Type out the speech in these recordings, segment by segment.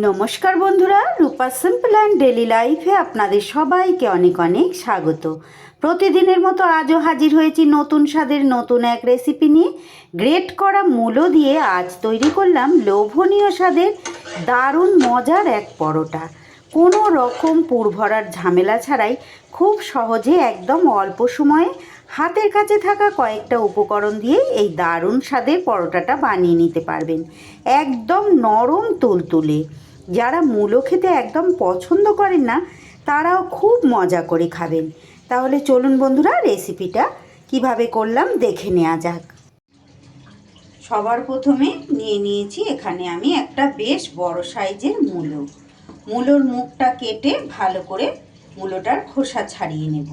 নমস্কার বন্ধুরা, রূপা simple and daily লাইফে আপনাদের সবাইকে অনেক অনেক স্বাগত। প্রতিদিনের মতো আজও হাজির হয়েছি নতুন স্বাদের নতুন এক রেসিপি নিয়ে। গ্রেট করা মূলো দিয়ে আজ তৈরি করলাম লোভনীয় স্বাদের দারুণ মজার এক পরোটা। কোনো রকম পুর ভরার ঝামেলা ছাড়াই খুব সহজে একদম অল্প সময়ে হাতের কাছে থাকা কয়েকটা উপকরণ দিয়ে এই দারুণ স্বাদের পরোটাটা বানিয়ে নিতে পারবেন। একদম নরম তুলতুলে। যারা মূলো খেতে একদম পছন্দ করেন না তারাও খুব মজা করে খাবেন। তাহলে চলুন বন্ধুরা, রেসিপিটা কিভাবে করলাম দেখে নেওয়া যাক। সবার প্রথমে নিয়ে নিয়েছি এখানে আমি একটা বেশ বড় সাইজের মূলো। মূলোর মুখটা কেটে ভালো করে মূলোটার খোসা ছাড়িয়ে নেব।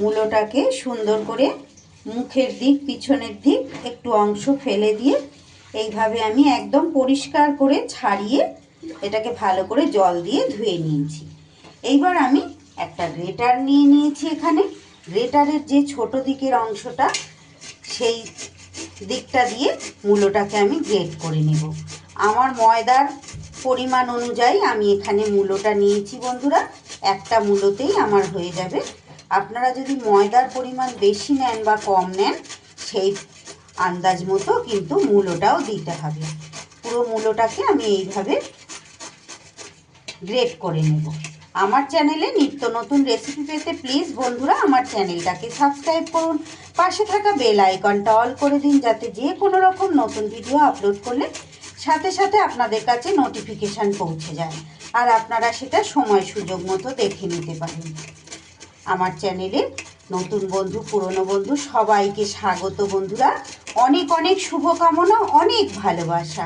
মূলোটাকে সুন্দর করে মুখের দিক পিছনের দিক একটু অংশ ফেলে দিয়ে এইভাবে আমি একদম পরিষ্কার করে ছাড়িয়ে এটাকে ভালো করে জল দিয়ে ধুয়ে নিয়েছি। এইবার আমি একটা গ্রেটার নিয়ে নিয়েছি। এখানে গ্রেটারের যে ছোট দিকের অংশটা সেই দিকটা দিয়ে মূলোটাকে আমি গ্রেট করে নেব। আমার ময়দার পরিমাণ অনুযায়ী আমি এখানে মূলোটা নিয়েছি বন্ধুরা। একটা মূলোতেই আমার হয়ে যাবে। আপনারা যদি ময়দার পরিমাণ বেশি নেন বা কম নেন সেই আন্দাজ মতো কিন্তু মূলোটাও দিতে হবে। পুরো মূলোটাকে আমি এইভাবে গ্রেট করে নেব। আমার চ্যানেলে নিত্য নতুন রেসিপি পেতে প্লিজ বন্ধুরা আমার চ্যানেলটাকে সাবস্ক্রাইব করুন। পাশে থাকা বেল আইকনটা অল করে দিন, যাতে যে কোনো রকম নতুন ভিডিও আপলোড করলে সাথে সাথে আপনাদের কাছে নোটিফিকেশান পৌঁছে যায় আর আপনারা সেটা সময় সুযোগ মতো দেখে নিতে পারেন। আমার চ্যানেলে নতুন বন্ধু পুরনো বন্ধু সবাইকে স্বাগত বন্ধুরা। অনেক অনেক শুভকামনা, অনেক ভালোবাসা।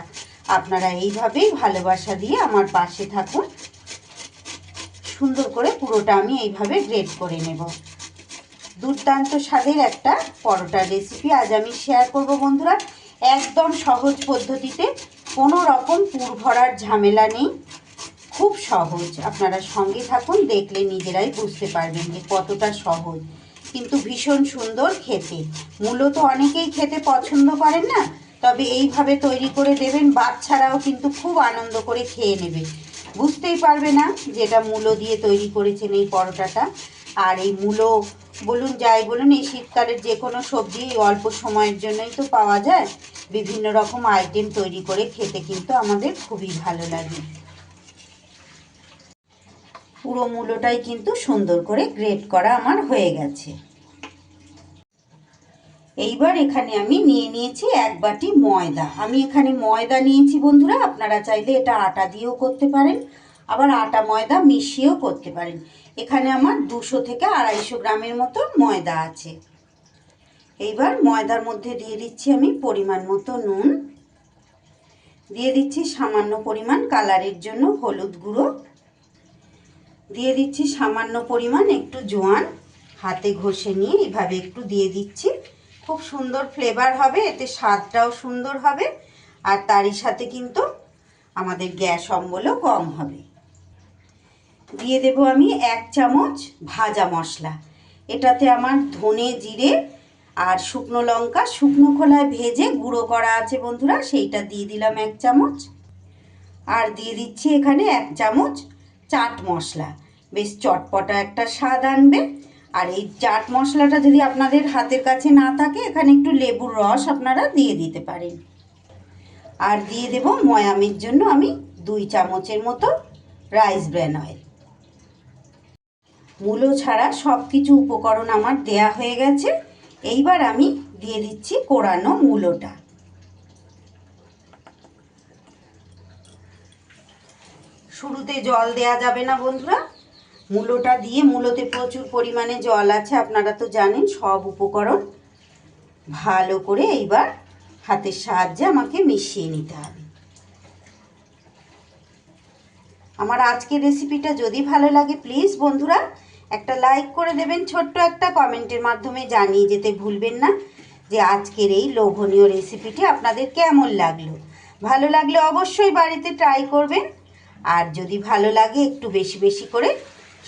আপনারা এইভাবেই ভালোবাসা দিয়ে আমার পাশে থাকুন। সুন্দর করে পুরোটা আমি এইভাবে গ্রেট করে নেব। দুর্দান্ত স্বাদের একটা পরোটার রেসিপি আজ আমি শেয়ার করব বন্ধুরা। একদম সহজ পদ্ধতিতে, কোনো রকম পুর ভরার ঝামেলা নেই, খুব সহজ। আপনারা সঙ্গে থাকুন, দেখলে নিজেরাই বুঝতে পারবেন যে কতটা সহজ, কিন্তু ভীষণ সুন্দর খেতে। মূলত অনেকেই খেতে পছন্দ করেন না, তবে এইভাবে তৈরি করে দেবেন, বাচ্চারাও কিন্তু খুব আনন্দ করে খেয়ে নেবে। বুঝতেই পারবে না যেটা মূলো দিয়ে তৈরি করেছেন এই পরোটাটা। আর এই মূলো বলুন যাই বলুন, এই শীতকালের যে কোনো সবজি অল্প সময়ের জন্যই তো পাওয়া যায়। বিভিন্ন রকম আইটেম তৈরি করে খেতে কিন্তু আমাদের খুবই ভালো লাগে। পুরো মূলোটাই কিন্তু সুন্দর করে গ্রেট করা আমার হয়ে গেছে। এইবার এখানে আমি নিয়ে নিয়েছি এক বাটি ময়দা। আমি এখানে ময়দা নিয়েছি বন্ধুরা। আপনারা চাইলে এটা আটা দিয়েও করতে পারেন, আবার আটা ময়দা মিশিয়েও করতে পারেন। এখানে আমার 200 থেকে 250 গ্রামের মতো ময়দা আছে। এইবার ময়দার মধ্যে দিয়ে দিচ্ছি আমি পরিমাণ মতো নুন, দিয়ে দিচ্ছি সামান্য পরিমাণ কালারের জন্য হলুদ গুঁড়ো, দিয়ে দিচ্ছি সামান্য পরিমাণ একটু জোয়ান। হাতে ঘষে নিয়ে এইভাবে একটু দিয়ে দিচ্ছি। খুব সুন্দর ফ্লেভার হবে, এতে স্বাদটাও সুন্দর হবে আর তারই সাথে কিন্তু আমাদের গ্যাস অম্বলও কম হবে। দিয়ে দেব আমি 1 চামচ ভাজা মশলা। এটাতে আমার ধনে জিরে আর শুকনো লঙ্কা শুকনো খোলায় ভেজে গুঁড়ো করা আছে বন্ধুরা, সেইটা দিয়ে দিলাম 1 চামচ। আর দিয়ে দিচ্ছি এখানে 1 চামচ চাট মশলা। বেশ চটপটা একটা স্বাদ আনবে। আর এই চাট মশলাটা যদি আপনাদের হাতের কাছে না থাকে, এখানে একটু লেবুর রস আপনারা দিয়ে দিতে পারেন। আর দিয়ে দেব ময়ামের জন্য আমি 2 চামচের মতো রাইস ব্র্যান অয়েল। মূলো ছাড়া সব কিছু উপকরণ আমার দেয়া হয়ে গেছে। এইবার আমি দিয়ে দিচ্ছি কোরানো মূলোটা। শুরুতে জল দেয়া যাবে না বন্ধুরা। মূলোটা দিয়ে, মূলোতে প্রচুর পরিমাণে জল আছে আপনারা তো জানেন। সব উপকরণ ভালো করে এইবার হাতের সাহায্যে আমাকে মিশিয়ে নিতে হবে। আমার আজকের রেসিপিটা যদি ভালো লাগে প্লিজ বন্ধুরা একটা লাইক করে দেবেন, ছোট্ট একটা কমেন্টের মাধ্যমে জানিয়ে যেতে ভুলবেন না যে আজকের এই লোভনীয় রেসিপিটি আপনাদের কেমন লাগলো। ভালো লাগলে অবশ্যই বাড়িতে ট্রাই করবেন, আর যদি ভালো লাগে একটু বেশি বেশি করে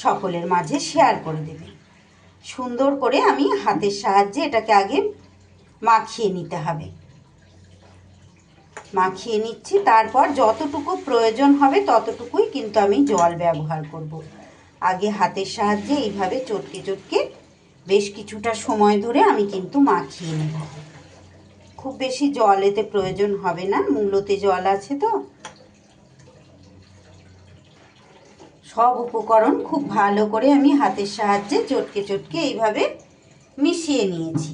সকলের মাঝে শেয়ার করে দেবেন। সুন্দর করে আমি হাতের সাহায্যে এটাকে আগে মাখিয়ে নিতে হবে। মাখিয়ে নিচ্ছি। তারপর যতটুকু প্রয়োজন হবে ততটুকুই কিন্তু আমি জল ব্যবহার করব। আগে হাতের সাহায্যে এইভাবে চটকে চটকে বেশ কিছুটা সময় ধরে আমি কিন্তু মাখিয়ে নেব। খুব বেশি জল এতে প্রয়োজন হবে না, মূলোতে জল আছে তো। সব উপকরণ খুব ভালো করে আমি হাতের সাহায্যে চটকে চটকে এইভাবে মিশিয়ে নিয়েছি।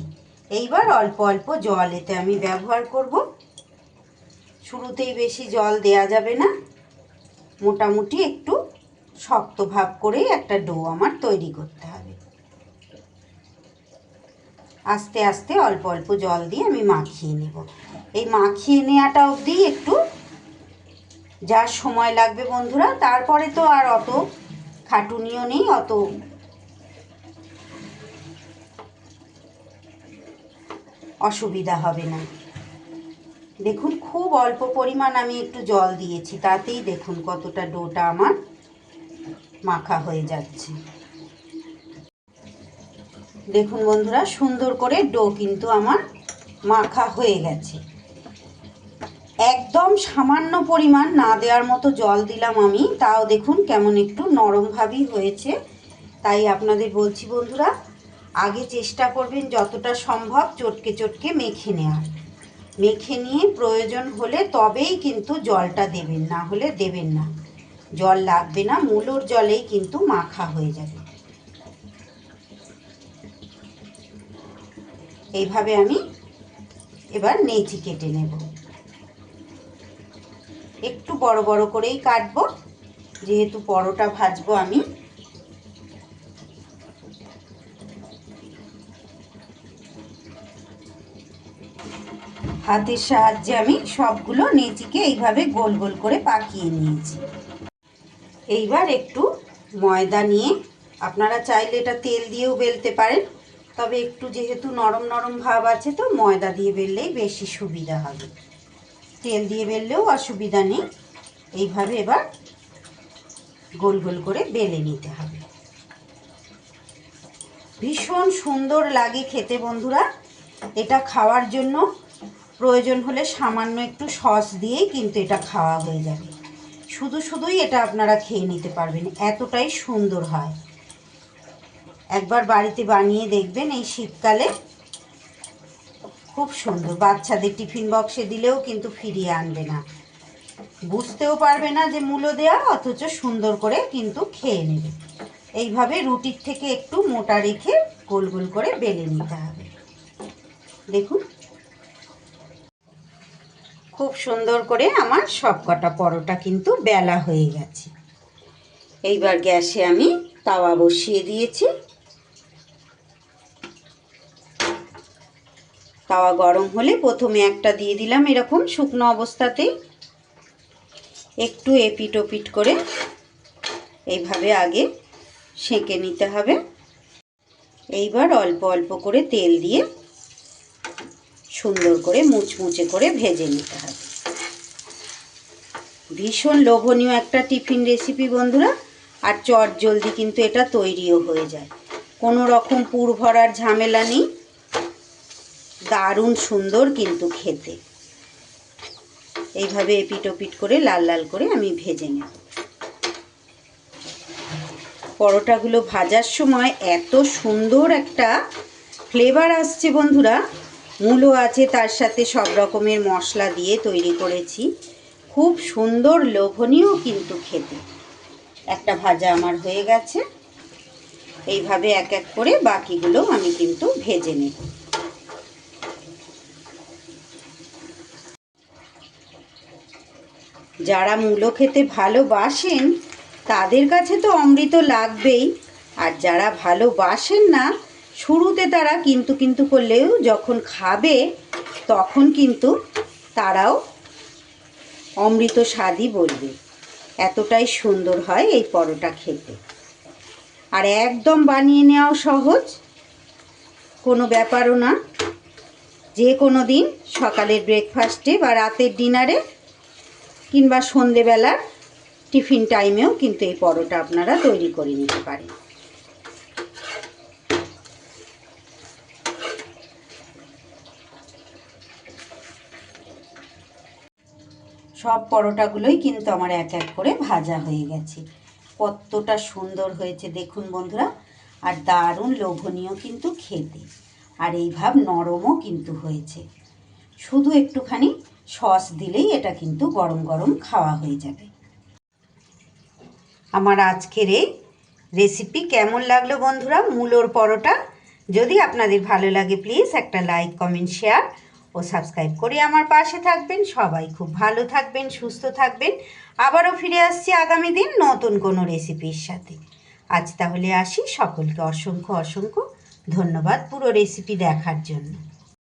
এইবার অল্প অল্প জল এতে আমি ব্যবহার করব। শুরুতেই বেশি জল দেয়া যাবে না, মোটামুটি একটু শক্ত ভাব করেই একটা ডো আমার তৈরি করতে হবে। আস্তে আস্তে অল্প অল্প জল দিয়ে আমি মাখিয়ে নেব। এই মাখিয়ে নেওয়াটা অবধি একটু যা সময় লাগবে বন্ধুরা, তারপরে তো আর অত খাটুনিও নেই, অত অসুবিধা হবে না। দেখুন খুব অল্প পরিমাণ আমি একটু জল দিয়েছি, তাতেই দেখুন কতটা ডোটা আমার মাখা হয়ে যাচ্ছে। দেখুন বন্ধুরা, সুন্দর করে ডো কিন্তু আমার মাখা হয়ে গেছে। একদম সামান্য পরিমাণ না দেওয়ার মতো জল দিলাম আমি, তাও দেখুন কেমন একটু নরমভাবেই হয়েছে। তাই আপনাদের বলছি বন্ধুরা, আগে চেষ্টা করবেন যতটা সম্ভব চটকে চটকে মেখে নেওয়ার। মেখে নিয়ে প্রয়োজন হলে তবেই কিন্তু জলটা দেবেন, না হলে দেবেন না। জল লাগবে না, মূলোর জলেই কিন্তু মাখা হয়ে যাবে। এইভাবে আমি এবার নেচি কেটে নেব। একটু বড় বড় করেই কাটবো, যেহেতু পরোটা ভাজবো আমি। হাতের সাহায্যে আমি সবগুলো নেচিকে এইভাবে গোল গোল করে পাকিয়ে নিয়েছি। এইবার একটু ময়দা নিয়ে, আপনারা চাইলে এটা তেল দিয়েও বেলতে পারেন, তবে একটু যেহেতু নরম নরম ভাব আছে তো ময়দা দিয়ে বেললেই বেশি সুবিধা হবে। তেল দিয়ে বেললেও অসুবিধা নেই। এইভাবে এবার গোল গোল করে বেলে নিতে হবে। ভীষণ সুন্দর লাগে খেতে বন্ধুরা। এটা খাওয়ার জন্য প্রয়োজন হলে সামান্য একটু সস দিয়েই কিন্তু এটা খাওয়া হয়ে যাবে। শুধু শুধুই এটা আপনারা খেয়ে নিতে পারবেন, এতটাই সুন্দর হয়। একবার বাড়িতে বানিয়ে দেখবেন এই শীতকালে, খুব সুন্দর। বাচ্চাদের টিফিন বক্সে দিলেও কিন্তু ফিরিয়ে আনবে না, বুঝতেও পারবে না যে মূলো দেওয়া, অথচ সুন্দর করে কিন্তু খেয়ে নেবে। এইভাবে রুটির থেকে একটু মোটা রেখে গোল গোল করে বেলে নিতে হবে। দেখুন খুব সুন্দর করে আমার সব কটা পরোটা কিন্তু বেলা হয়ে গেছে। এইবার গ্যাসে আমি তাওয়া বসিয়ে দিয়েছি। তাওয়া গরম হলে প্রথমে একটা দিয়ে দিলাম এরকম শুকনো অবস্থাতেই। একটু এপিট ওপিট করে এইভাবে আগে সেঁকে নিতে হবে। এইবার অল্প অল্প করে তেল দিয়ে সুন্দর করে মুচমুচে করে ভেজে নিতে হবে। ভীষণ লোভনীয় একটা টিফিন রেসিপি বন্ধুরা, আর চট জলদি কিন্তু এটা তৈরিও হয়ে যায়। কোনো রকম পুর ভরার ঝামেলা নেই, দারুণ সুন্দর কিন্তু খেতে। এইভাবে এপিট ওপিট করে লাল লাল করে আমি ভেজে নেব। পরোটাগুলো ভাজার সময় এত সুন্দর একটা ফ্লেভার আসছে বন্ধুরা। মূলো আছে, তার সাথে সব রকমের মশলা দিয়ে তৈরি করেছি, খুব সুন্দর লোভনীয় কিন্তু খেতে। একটা ভাজা আমার হয়ে গেছে। এইভাবে এক এক করে বাকিগুলো আমি কিন্তু ভেজে নেব। যারা মূলো খেতে ভালোবাসেন তাদের কাছে তো অমৃত লাগবেই, আর যারা ভালোবাসেন না শুরুতে তারা কিন্তু কিন্তু করলেও যখন খাবে তখন কিন্তু তারাও অমৃত স্বাদই বলবে। এতটাই সুন্দর হয় এই পরোটা খেতে, আর একদম বানিয়ে নেওয়াও সহজ, কোনো ব্যাপারও না। যে কোনো দিন সকালের ব্রেকফাস্টে বা রাতের ডিনারে কিংবা সন্ধেবেলার টিফিন টাইমেও কিন্তু এই পরোটা আপনারা তৈরি করে নিতে পারেন। সব পরোটাগুলোই কিন্তু আমার এক এক করে ভাজা হয়ে গেছে। কতটা সুন্দর হয়েছে দেখুন বন্ধুরা, আর দারুণ লোভনীয় কিন্তু খেতে, আর এই ভাব নরমও কিন্তু হয়েছে। শুধু একটুখানি সস দিলেই এটা কিন্তু গরম গরম খাওয়া হয়ে যাবে। আমার আজকের এই রেসিপি কেমন লাগলো বন্ধুরা, মূলোর পরোটা? যদি আপনাদের ভালো লাগে প্লিজ একটা লাইক, কমেন্ট, শেয়ার ও সাবস্ক্রাইব করে আমার পাশে থাকবেন। সবাই খুব ভালো থাকবেন, সুস্থ থাকবেন। আবারও ফিরে আসছি আগামী দিন নতুন কোনো রেসিপির সাথে। আজ তাহলে আসি। সকলকে অসংখ্য অসংখ্য ধন্যবাদ পুরো রেসিপি দেখার জন্য।